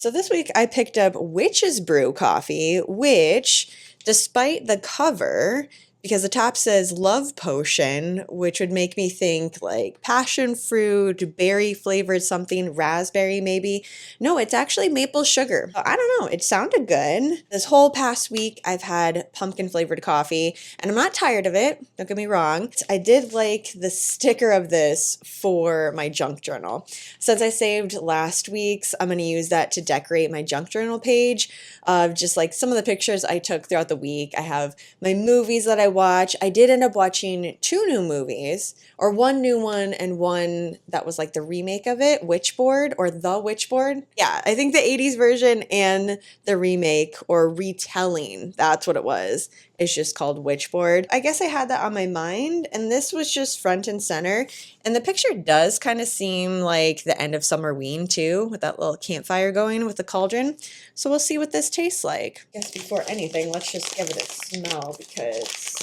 So this week I picked up Witch's Brew coffee, which, despite the cover, because the top says love potion, which would make me think like passion fruit, berry flavored something, raspberry maybe. No, it's actually maple sugar. I don't know, it sounded good. This whole past week I've had pumpkin flavored coffee and I'm not tired of it, don't get me wrong. I did like the sticker of this for my junk journal. Since I saved last week's, I'm gonna use that to decorate my junk journal page of just like some of the pictures I took throughout the week. I have my movies that I watch. I did end up watching 2 new movies, or 1 new one and one that was like the remake of it, Witchboard or The Witchboard. Yeah, I think the 80s version and the remake or retelling, that's what it was. It's just called Witchboard. I guess I had that on my mind and this was just front and center. And the picture does kind of seem like the end of Summerween too, with that little campfire going with the cauldron. So we'll see what this tastes like. I guess before anything, let's just give it a smell because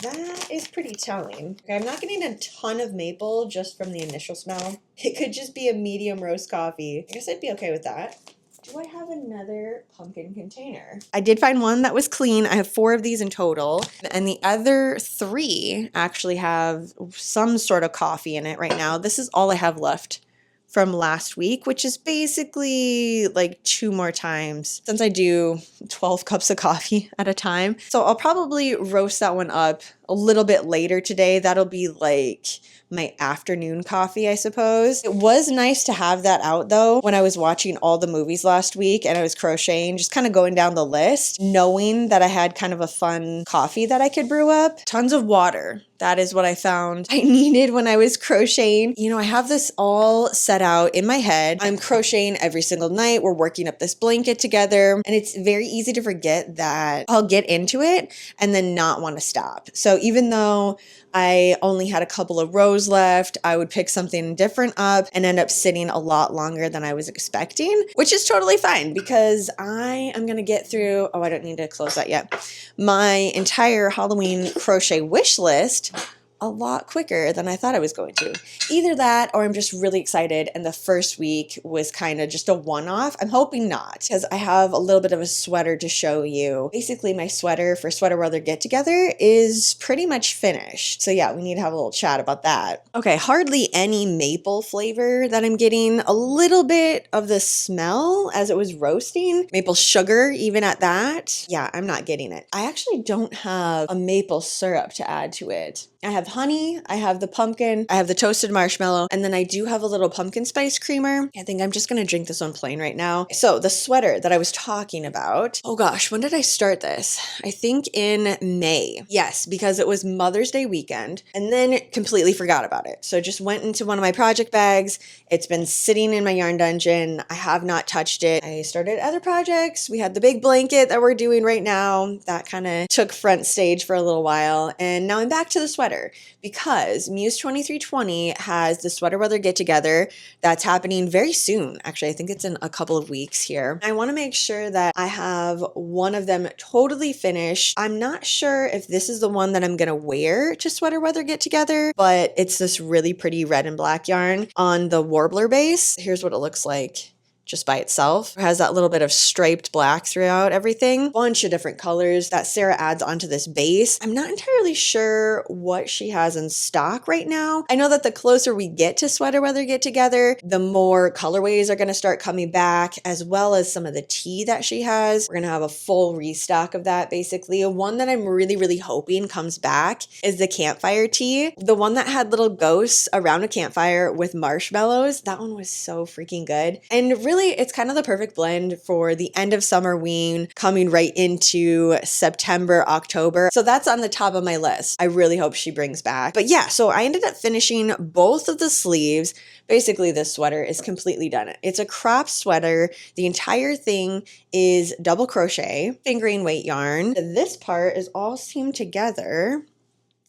that is pretty telling. Okay, I'm not getting a ton of maple just from the initial smell. It could just be a medium roast coffee. I guess I'd be okay with that. Do I have another pumpkin container? I did find one that was clean. I have 4 of these in total. And the other 3 actually have some sort of coffee in it right now. This is all I have left from last week, which is basically like 2 more times since I do 12 cups of coffee at a time. So I'll probably roast that one up a little bit later today. That'll be like my afternoon coffee, I suppose. It was nice to have that out though when I was watching all the movies last week and I was crocheting, just kind of going down the list, knowing that I had kind of a fun coffee that I could brew up. Tons of water. That is what I found I needed when I was crocheting. You know, I have this all set out in my head. I'm crocheting every single night. We're working up this blanket together and it's very easy to forget that I'll get into it and then not want to stop. So even though I only had a couple of rows left, I would pick something different up and end up sitting a lot longer than I was expecting, which is totally fine because I am going to get through, oh, I don't need to close that yet, my entire Halloween crochet wish list a lot quicker than I thought I was going to. Either that or I'm just really excited and the first week was kind of just a one-off. I'm hoping not because I have a little bit of a sweater to show you. Basically my sweater for Sweater Weather Get Together is pretty much finished. So yeah, we need to have a little chat about that. Okay, hardly any maple flavor that I'm getting. A little bit of the smell as it was roasting. Maple sugar even at that. Yeah, I'm not getting it. I actually don't have a maple syrup to add to it. I have honey, I have the pumpkin, I have the toasted marshmallow, and then I do have a little pumpkin spice creamer. I think I'm just gonna drink this one plain right now. So the sweater that I was talking about, oh gosh, when did I start this? I think in May. Yes, because it was Mother's Day weekend and then completely forgot about it. So just went into one of my project bags. It's been sitting in my yarn dungeon. I have not touched it. I started other projects. We had the big blanket that we're doing right now. That kind of took front stage for a little while. And now I'm back to the sweater because Muse 2320 has the Sweater Weather Get Together that's happening very soon. Actually, I think it's in a couple of weeks here. I want to make sure that I have one of them totally finished. I'm not sure if this is the one that I'm going to wear to Sweater Weather Get Together, but it's this really pretty red and black yarn on the Warbler base. Here's what it looks like just by itself. It has that little bit of striped black throughout everything. Bunch of different colors that Sarah adds onto this base. I'm not entirely sure what she has in stock right now. I know that the closer we get to Sweater Weather Get Together, the more colorways are going to start coming back, as well as some of the tea that she has. We're going to have a full restock of that basically. One that I'm really, really hoping comes back is the campfire tea. The one that had little ghosts around a campfire with marshmallows. That one was so freaking good. And really, it's kind of the perfect blend for the end of Summerween coming right into September, October. So that's on the top of my list. I really hope she brings back. But yeah, so I ended up finishing both of the sleeves. Basically, this sweater is completely done. It's a crop sweater. The entire thing is double crochet, fingering weight yarn. This part is all seamed together.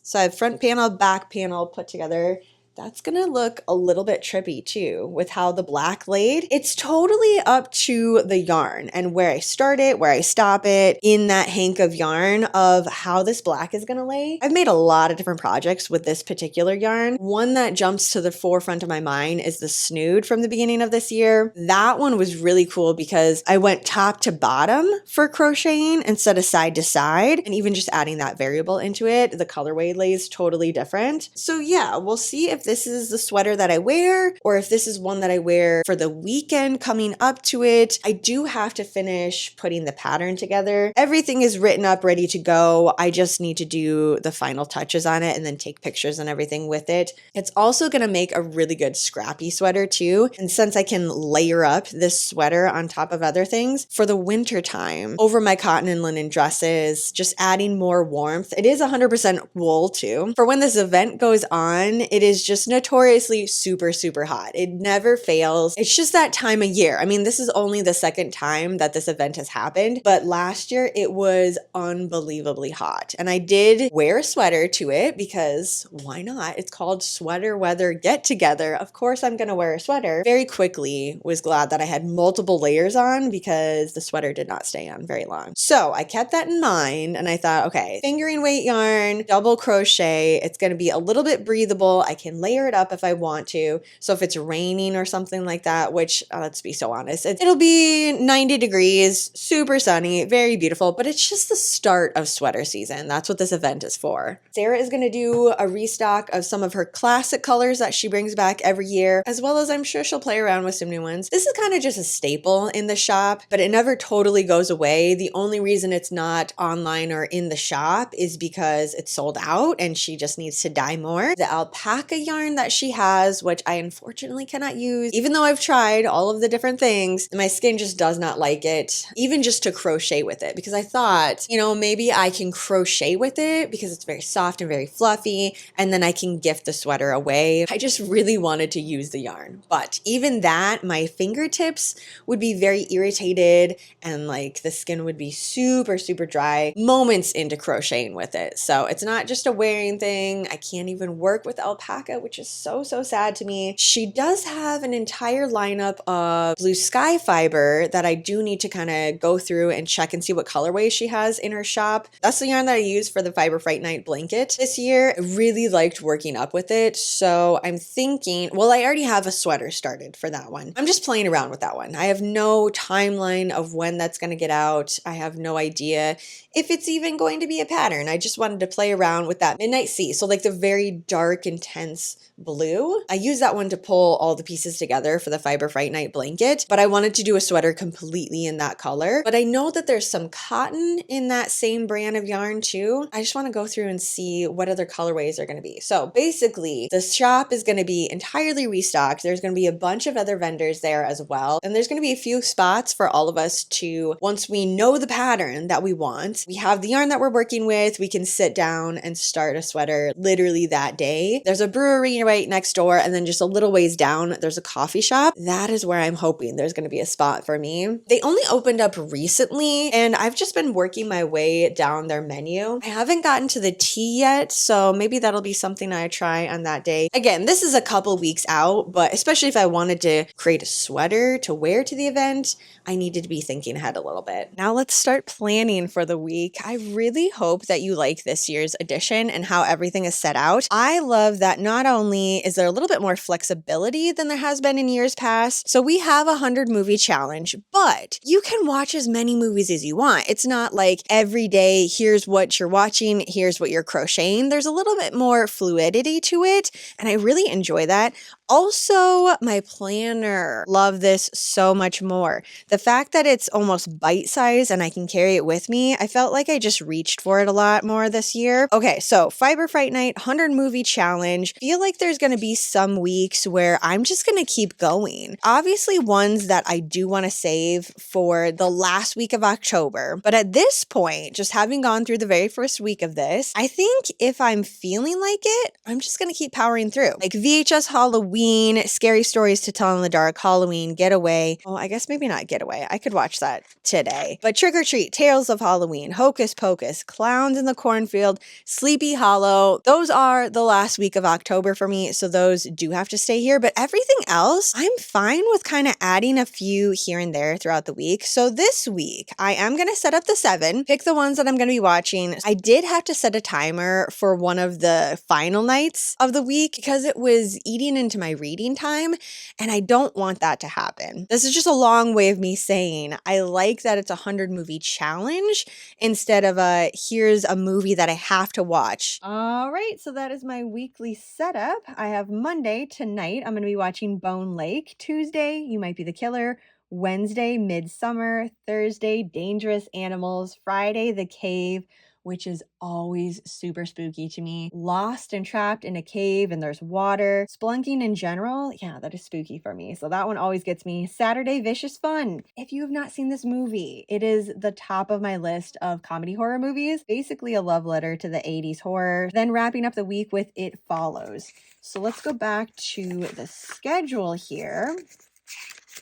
So I have front panel, back panel put together. That's gonna look a little bit trippy too with how the black laid. It's totally up to the yarn and where I start it, where I stop it in that hank of yarn of how this black is gonna lay. I've made a lot of different projects with this particular yarn. One that jumps to the forefront of my mind is the snood from the beginning of this year. That one was really cool because I went top to bottom for crocheting instead of side to side, and even just adding that variable into it, the colorway lays totally different. So yeah, we'll see if this is the sweater that I wear or if this is one that I wear for the weekend coming up to it. I do have to finish putting the pattern together. Everything is written up, ready to go. I just need to do the final touches on it and then take pictures and everything with it. It's also going to make a really good scrappy sweater too. And since I can layer up this sweater on top of other things for the winter time over my cotton and linen dresses, just adding more warmth. It is 100% wool too. For when this event goes on, it is just notoriously super, super hot. It never fails. It's just that time of year. I mean, this is only the second time that this event has happened, but last year it was unbelievably hot. And I did wear a sweater to it because why not? It's called Sweater Weather Get Together. Of course I'm going to wear a sweater. Very quickly was glad that I had multiple layers on because the sweater did not stay on very long. So I kept that in mind and I thought, okay, fingering weight yarn, double crochet, it's going to be a little bit breathable. I can layer it up if I want to. So if it's raining or something like that, which let's be so honest, it'll be 90 degrees, super sunny, very beautiful, but it's just the start of sweater season. That's what this event is for. Sarah is going to do a restock of some of her classic colors that she brings back every year, as well as I'm sure she'll play around with some new ones. This is kind of just a staple in the shop, but it never totally goes away. The only reason it's not online or in the shop is because it's sold out and she just needs to dye more. The alpaca yarn that she has, which I unfortunately cannot use, even though I've tried all of the different things, my skin just does not like it, even just to crochet with it, because I thought, you know, maybe I can crochet with it because it's very soft and very fluffy, and then I can gift the sweater away. I just really wanted to use the yarn, but even that, my fingertips would be very irritated and like the skin would be super, super dry moments into crocheting with it. So it's not just a wearing thing. I can't even work with alpaca, which is so, so sad to me. She does have an entire lineup of blue sky fiber that I do need to kind of go through and check and see what colorways she has in her shop. That's the yarn that I used for the Fiber Fright Night blanket this year. I really liked working up with it. So I'm thinking, well, I already have a sweater started for that one. I'm just playing around with that one. I have no timeline of when that's going to get out. I have no idea if it's even going to be a pattern. I just wanted to play around with that Midnight Sea. So like the very dark, intense blue. I used that one to pull all the pieces together for the Fiber Fright Night blanket, but I wanted to do a sweater completely in that color. But I know that there's some cotton in that same brand of yarn too. I just want to go through and see what other colorways are going to be. So basically the shop is going to be entirely restocked. There's going to be a bunch of other vendors there as well. And there's going to be a few spots for all of us to, once we know the pattern that we want, we have the yarn that we're working with, we can sit down and start a sweater literally that day. There's a brewery right next door, and then just a little ways down, there's a coffee shop. That is where I'm hoping there's going to be a spot for me. They only opened up recently, and I've just been working my way down their menu. I haven't gotten to the tea yet, so maybe that'll be something I try on that day. Again, this is a couple weeks out, but especially if I wanted to create a sweater to wear to the event, I needed to be thinking ahead a little bit. Now let's start planning for the week. I really hope that you like this year's edition and how everything is set out. I love that not only is there a little bit more flexibility than there has been in years past, so we have a 100 movie challenge, but you can watch as many movies as you want. It's not like every day, here's what you're watching, here's what you're crocheting. There's a little bit more fluidity to it, and I really enjoy that. Also, my planner, love this so much more. The fact that it's almost bite-sized and I can carry it with me, I felt like I just reached for it a lot more this year. Okay, so Fiber Fright Night, 100 movie challenge. Feel like there's going to be some weeks where I'm just going to keep going. Obviously, ones that I do want to save for the last week of October. But at this point, just having gone through the very first week of this, I think if I'm feeling like it, I'm just going to keep powering through. Like VHS Halloween Halloween, Scary Stories to Tell in the Dark, Halloween, Getaway. Oh, I guess maybe not Getaway. I could watch that today. But Trick or Treat, Tales of Halloween, Hocus Pocus, Clowns in the Cornfield, Sleepy Hollow. Those are the last week of October for me, so those do have to stay here. But everything else, I'm fine with kind of adding a few here and there throughout the week. So this week, I am going to set up the 7, pick the ones that I'm going to be watching. I did have to set a timer for one of the final nights of the week because it was eating into my reading time, and I don't want that to happen. This is just a long way of me saying I like that it's a 100 movie challenge instead of a here's a movie that I have to watch. All right, so that is my weekly setup. I have Monday tonight. I'm going to be watching Bone Lake. Tuesday, You Might Be the Killer. Wednesday, Midsummer. Thursday, Dangerous Animals. Friday, The Cave, which is always super spooky to me. Lost and trapped in a cave and there's water. Splunking in general, yeah, that is spooky for me. So that one always gets me. Saturday, Vicious Fun. If you have not seen this movie, it is the top of my list of comedy horror movies. Basically a love letter to the 80s horror. Then wrapping up the week with It Follows. So let's go back to the schedule here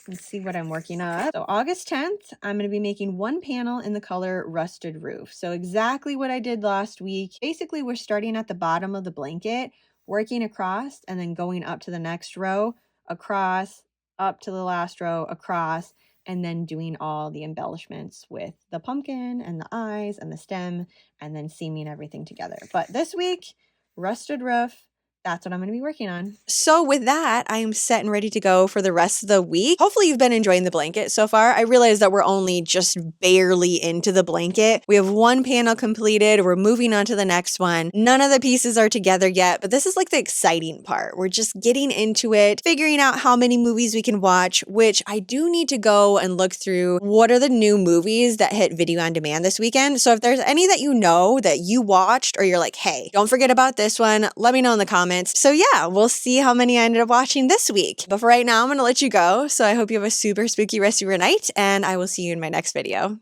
and see what I'm working on. So August 10th, I'm going to be making one panel in the color Rusted Roof. So exactly what I did last week. Basically, we're starting at the bottom of the blanket, working across, and then going up to the next row, across, up to the last row, across, and then doing all the embellishments with the pumpkin and the eyes and the stem, and then seaming everything together. But this week, Rusted Roof, that's what I'm going to be working on. So with that, I am set and ready to go for the rest of the week. Hopefully you've been enjoying the blanket so far. I realize that we're only just barely into the blanket. We have one panel completed. We're moving on to the next one. None of the pieces are together yet, but this is like the exciting part. We're just getting into it, figuring out how many movies we can watch, which I do need to go and look through what are the new movies that hit video on demand this weekend. So if there's any that you know that you watched or you're like, hey, don't forget about this one, let me know in the comments. So yeah, we'll see how many I ended up watching this week. But for right now, I'm going to let you go. So I hope you have a super spooky rest of your night, and I will see you in my next video.